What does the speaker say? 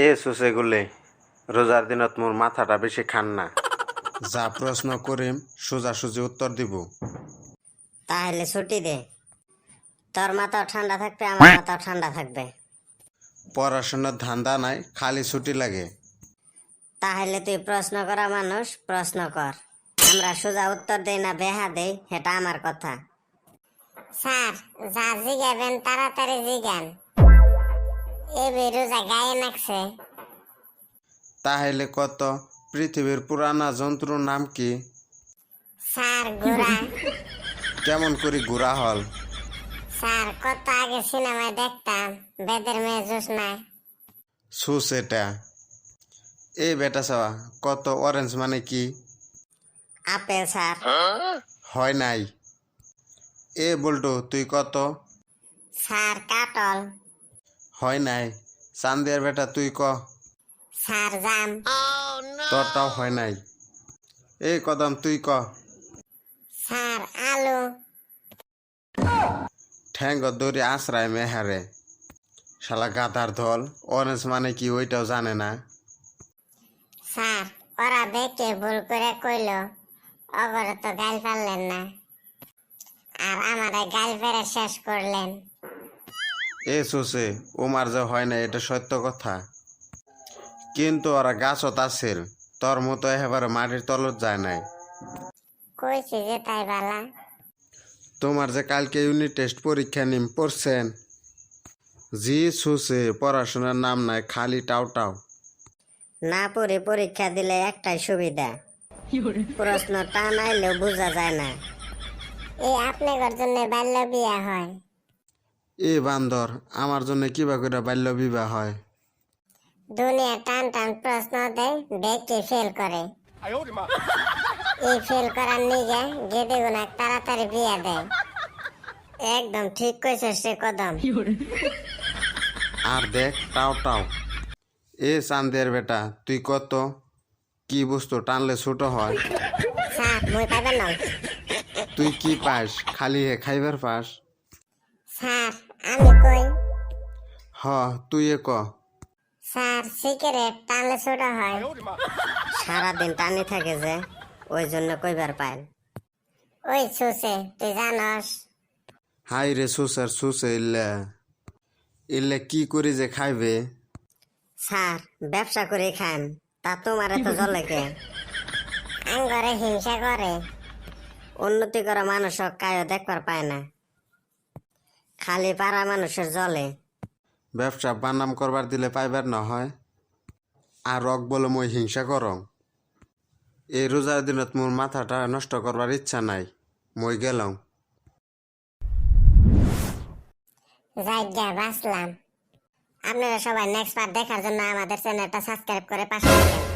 এ সুসেগুলে রোজার দিনত মোর মাথাটা বেশি খান না। যা প্রশ্ন করিম সোজাসুজি উত্তর দিব। তাহলে ছুটি দে, তোর মাথাও ঠান্ডা থাকবে, আমার মাথাও ঠান্ডা থাকবে। পড়াশোনার ধান্দা নাই, খালি ছুটি লাগে। তাহলে তুই প্রশ্ন করা মানুষ, প্রশ্ন কর। আমরা সোজা উত্তর দেই না বেহা দেই, সেটা আমার কথা। স্যার, যা জিগাবেন তাড়াতাড়ি জিগান, এ বেরোজা গায়ে নাকছে। তাহলে কত পৃথিবীর পুরানা জন্তুর নাম কি? স্যার, ঘোড়া। কেমন করে ঘোরা হল? স্যার, কত আগে সিনেমায় দেখতাম বেদের মেয়ে জোসনায়। সুস এটা। এই বেটা সাওয়া, কত অরেঞ্জ মানে কি? Apple sir. হয় নাই। এ বল্টু তুই কত? স্যার, কাটল। হয় নাই। চান্দিয়ার বেটা তুই ক? স্যার, জাম। তোরটাও হয় নাই। এই কদম তুই ক? স্যার, আলু। ঠ্যাঙ্গ দৌড়ি আশ্রায় মেহারে। শালা গাধার দল, অরেঞ্জ মানে কি ওইটাও জানে না। স্যার, ওরা দেখে ভুল করে কইল, অগরে তো গাল পারলেন না, আর আমারে গাল পেরে শেষ করলেন। এ সুসে উমার যে হয় না এটা সত্য কথা, কিন্তু ওরা গাছত আছিল, তোর মতো একেবারে মাটির তলত যায় নাই। কইছি যে তাই বালা। তোমার যে কালকে ইউনিট টেস্ট পরীক্ষা নিম পড়ছেন? জি সুসে পড়াশোনার নাম নাই, খালি টাও টাও। না পড়ে পরীক্ষা দিলে একটাই সুবিধা, প্রশ্ন টান আইলেও বোঝা যায় না। এই আপনাদের জন্য বাল্য বিয়া হয়। এ বান্দর, আমার জন্য কিবা করে বাল্য বিবাহ হয়? দুনিয়া টান টান প্রশ্ন দেয়, ব্যক্তি ফেল করে। এই ফেল করার নিগে গেদে গুনা তাড়াতাড়ি বিয়া দেয়। একদম ঠিক কইছিস রে কদম। আর দেখ টাও টাও। এ চান্দের বেটা তুই কত? কি বস্তু টানলে ছোট হয়? স্যার, মুই পাইবেন না। তুই কি পাস? খালি হে খাইবার পাস? স্যার, আমি কই। হ তুই এ ক। স্যার, সিগারেট টানলে ছোট হয়। সারাদিন টানি থাকে যে, ওই জন্য কইবার পায়। ওই সুসে, তুই জানস? হাই রে সুসের সুসে ইল্লে ইল্লে কি করি যে খাইবে? স্যার, ব্যবসা করে খান, তা তোমার এত জলে কে? আঙ্গরে হিংসা করে। উন্নতি করা মানুষ কায়ও দেখবার পায় না, খালি পাড়া মানুষের জলে। ব্যবসা বানাম করবার দিলে পাইবার না হয়, আর রক বলে মই হিংসা করং। এই রোজার দিনত মোর মাথাটা নষ্ট করবার ইচ্ছা নাই, মই গেলাম। জায়গা বাঁচলাম। আপনারা সবাই নেক্সট পার্ট দেখার জন্য আমাদের চ্যানেলটা সাবস্ক্রাইব করে পাশে থাকেন।